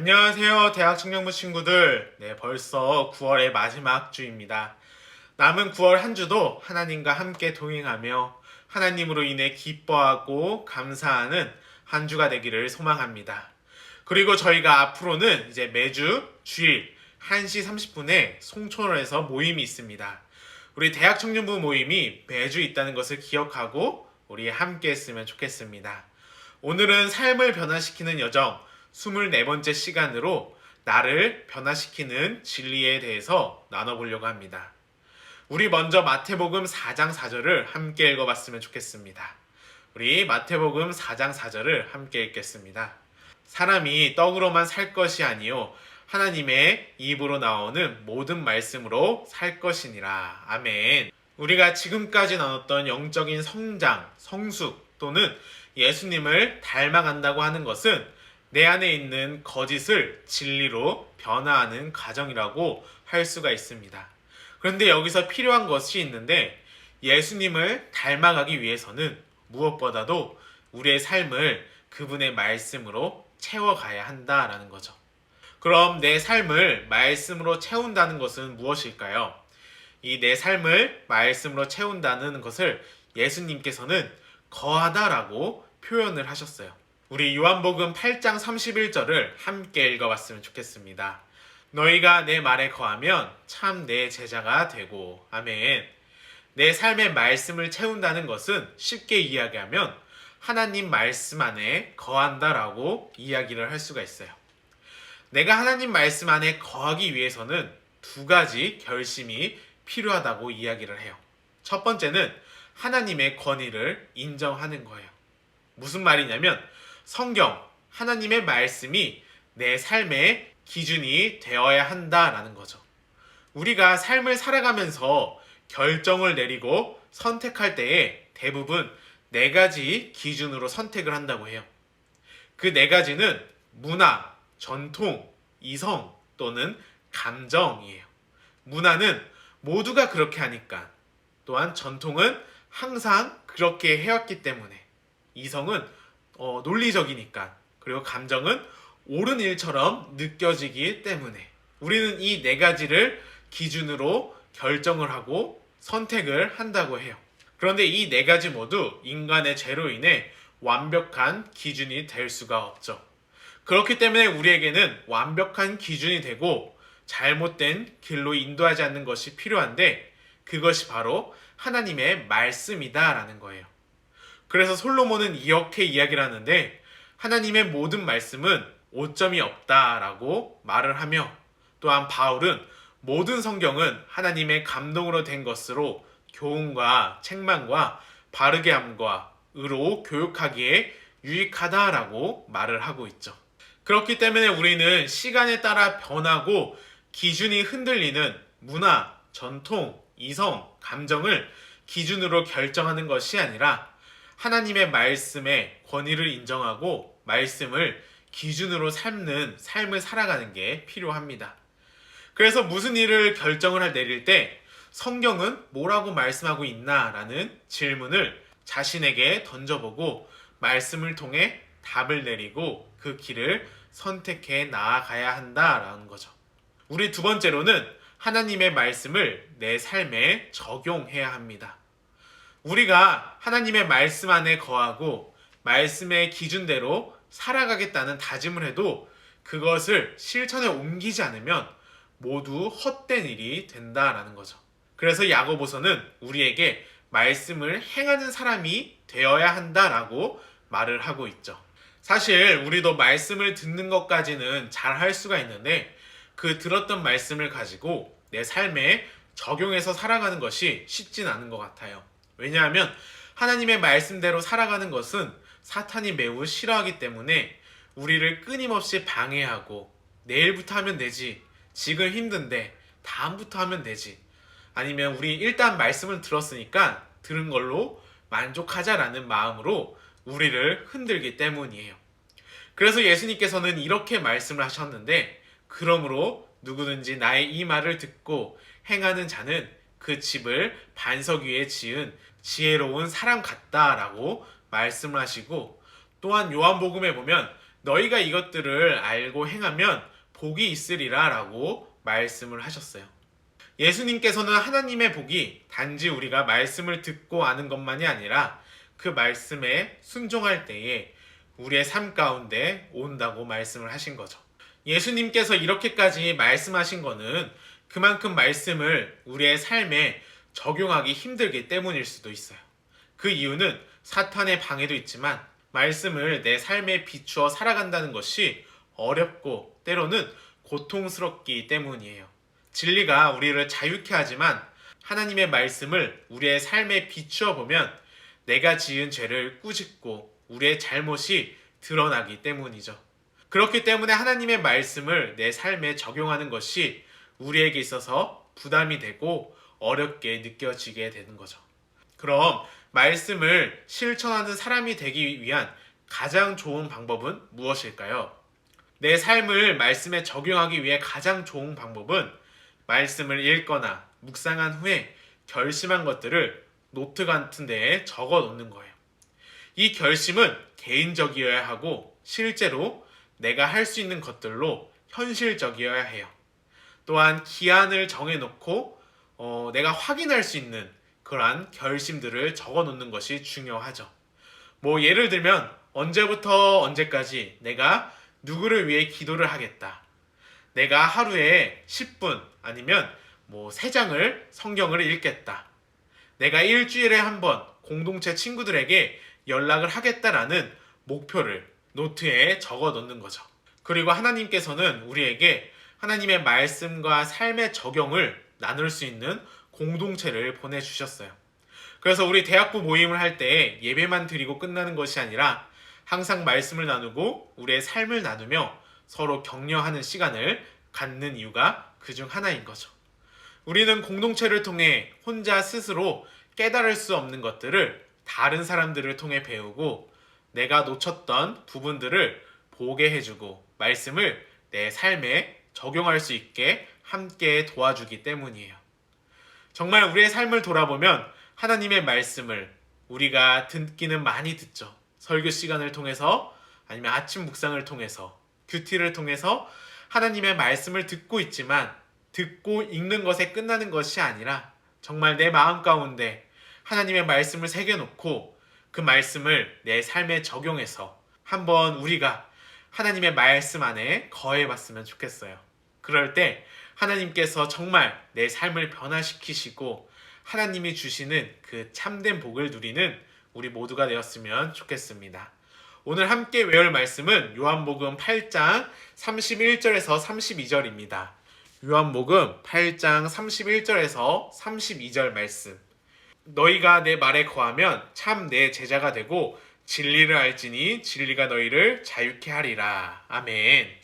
안녕하세요, 대학 청년부 친구들. 네, 벌써 9월의 마지막 주입니다. 남은 9월 한 주도 하나님과 함께 동행하며 하나님으로 인해 기뻐하고 감사하는 한 주가 되기를 소망합니다. 그리고 저희가 앞으로는 이제 매주 주일 1시 30분에 송촌에서 모임이 있습니다. 우리 대학 청년부 모임이 매주 있다는 것을 기억하고 우리 함께 했으면 좋겠습니다. 오늘은 삶을 변화시키는 여정 24번째 시간으로 나를 변화시키는 진리에 대해서 나눠보려고 합니다. 우리 먼저 마태복음 4장 4절을 함께 읽어봤으면 좋겠습니다. 우리 마태복음 4장 4절을 함께 읽겠습니다. 사람이 떡으로만 살 것이 아니요 하나님의 입으로 나오는 모든 말씀으로 살 것이니라. 아멘. 우리가 지금까지 나눴던 영적인 성장, 성숙 또는 예수님을 닮아간다고 하는 것은 내 안에 있는 거짓을 진리로 변화하는 과정이라고 할 수가 있습니다. 그런데 여기서 필요한 것이 있는데 예수님을 닮아가기 위해서는 무엇보다도 우리의 삶을 그분의 말씀으로 채워가야 한다라는 거죠. 그럼 내 삶을 말씀으로 채운다는 것은 무엇일까요? 이 내 삶을 말씀으로 채운다는 것을 예수님께서는 거하다라고 표현을 하셨어요. 우리 요한복음 8장 31절을 함께 읽어봤으면 좋겠습니다. 너희가 내 말에 거하면 참 내 제자가 되고. 아멘. 내 삶의 말씀을 채운다는 것은 쉽게 이야기하면 하나님 말씀 안에 거한다라고 이야기를 할 수가 있어요. 내가 하나님 말씀 안에 거하기 위해서는 두 가지 결심이 필요하다고 이야기를 해요. 첫 번째는 하나님의 권위를 인정하는 거예요. 무슨 말이냐면 성경, 하나님의 말씀이 내 삶의 기준이 되어야 한다라는 거죠. 우리가 삶을 살아가면서 결정을 내리고 선택할 때에 대부분 네 가지 기준으로 선택을 한다고 해요. 그 네 가지는 문화, 전통, 이성 또는 감정이에요. 문화는 모두가 그렇게 하니까, 또한 전통은 항상 그렇게 해왔기 때문에, 이성은 논리적이니까, 그리고 감정은 옳은 일처럼 느껴지기 때문에 우리는 이 네 가지를 기준으로 결정을 하고 선택을 한다고 해요. 그런데 이 네 가지 모두 인간의 죄로 인해 완벽한 기준이 될 수가 없죠. 그렇기 때문에 우리에게는 완벽한 기준이 되고 잘못된 길로 인도하지 않는 것이 필요한데 그것이 바로 하나님의 말씀이다라는 거예요. 그래서 솔로몬은 이렇게 이야기를 하는데 하나님의 모든 말씀은 오점이 없다라고 말을 하며, 또한 바울은 모든 성경은 하나님의 감동으로 된 것으로 교훈과 책망과 바르게 함과 의로 교육하기에 유익하다라고 말을 하고 있죠. 그렇기 때문에 우리는 시간에 따라 변하고 기준이 흔들리는 문화, 전통, 이성, 감정을 기준으로 결정하는 것이 아니라 하나님의 말씀의 권위를 인정하고 말씀을 기준으로 삼는 삶을 살아가는 게 필요합니다. 그래서 무슨 일을 결정을 내릴 때 성경은 뭐라고 말씀하고 있나라는 질문을 자신에게 던져보고 말씀을 통해 답을 내리고 그 길을 선택해 나아가야 한다라는 거죠. 우리 두 번째로는 하나님의 말씀을 내 삶에 적용해야 합니다. 우리가 하나님의 말씀 안에 거하고 말씀의 기준대로 살아가겠다는 다짐을 해도 그것을 실천에 옮기지 않으면 모두 헛된 일이 된다라는 거죠. 그래서 야고보서는 우리에게 말씀을 행하는 사람이 되어야 한다라고 말을 하고 있죠. 사실 우리도 말씀을 듣는 것까지는 잘 할 수가 있는데 그 들었던 말씀을 가지고 내 삶에 적용해서 살아가는 것이 쉽진 않은 것 같아요. 왜냐하면 하나님의 말씀대로 살아가는 것은 사탄이 매우 싫어하기 때문에 우리를 끊임없이 방해하고 내일부터 하면 되지, 지금 힘든데 다음부터 하면 되지, 아니면 우리 일단 말씀을 들었으니까 들은 걸로 만족하자라는 마음으로 우리를 흔들기 때문이에요. 그래서 예수님께서는 이렇게 말씀을 하셨는데, 그러므로 누구든지 나의 이 말을 듣고 행하는 자는 그 집을 반석 위에 지은 지혜로운 사람 같다라고 말씀을 하시고, 또한 요한복음에 보면 너희가 이것들을 알고 행하면 복이 있으리라 라고 말씀을 하셨어요. 예수님께서는 하나님의 복이 단지 우리가 말씀을 듣고 아는 것만이 아니라 그 말씀에 순종할 때에 우리의 삶 가운데 온다고 말씀을 하신 거죠. 예수님께서 이렇게까지 말씀하신 거는 그만큼 말씀을 우리의 삶에 적용하기 힘들기 때문일 수도 있어요. 그 이유는 사탄의 방해도 있지만 말씀을 내 삶에 비추어 살아간다는 것이 어렵고 때로는 고통스럽기 때문이에요. 진리가 우리를 자유케 하지만 하나님의 말씀을 우리의 삶에 비추어 보면 내가 지은 죄를 꾸짖고 우리의 잘못이 드러나기 때문이죠. 그렇기 때문에 하나님의 말씀을 내 삶에 적용하는 것이 우리에게 있어서 부담이 되고 어렵게 느껴지게 되는 거죠. 그럼 말씀을 실천하는 사람이 되기 위한 가장 좋은 방법은 무엇일까요? 내 삶을 말씀에 적용하기 위해 가장 좋은 방법은 말씀을 읽거나 묵상한 후에 결심한 것들을 노트 같은 데에 적어 놓는 거예요. 이 결심은 개인적이어야 하고 실제로 내가 할 수 있는 것들로 현실적이어야 해요. 또한 기한을 정해놓고 내가 확인할 수 있는 그러한 결심들을 적어 놓는 것이 중요하죠. 예를 들면 언제부터 언제까지 내가 누구를 위해 기도를 하겠다. 내가 하루에 10분 아니면 3장을 성경을 읽겠다. 내가 일주일에 한 번 공동체 친구들에게 연락을 하겠다라는 목표를 노트에 적어 놓는 거죠. 그리고 하나님께서는 우리에게 하나님의 말씀과 삶의 적용을 나눌 수 있는 공동체를 보내주셨어요. 그래서 우리 대학부 모임을 할 때 예배만 드리고 끝나는 것이 아니라 항상 말씀을 나누고 우리의 삶을 나누며 서로 격려하는 시간을 갖는 이유가 그중 하나인 거죠. 우리는 공동체를 통해 혼자 스스로 깨달을 수 없는 것들을 다른 사람들을 통해 배우고 내가 놓쳤던 부분들을 보게 해주고 말씀을 내 삶에 적용할 수 있게 함께 도와주기 때문이에요. 정말 우리의 삶을 돌아보면 하나님의 말씀을 우리가 듣기는 많이 듣죠. 설교 시간을 통해서 아니면 아침 묵상을 통해서 큐티를 통해서 하나님의 말씀을 듣고 있지만 듣고 읽는 것에 끝나는 것이 아니라 정말 내 마음 가운데 하나님의 말씀을 새겨놓고 그 말씀을 내 삶에 적용해서 한번 우리가 하나님의 말씀 안에 거해봤으면 좋겠어요. 그럴 때 하나님께서 정말 내 삶을 변화시키시고 하나님이 주시는 그 참된 복을 누리는 우리 모두가 되었으면 좋겠습니다. 오늘 함께 외울 말씀은 요한복음 8장 31절에서 32절입니다. 요한복음 8장 31절에서 32절 말씀. 너희가 내 말에 거하면 참 내 제자가 되고 진리를 알지니 진리가 너희를 자유케 하리라. 아멘.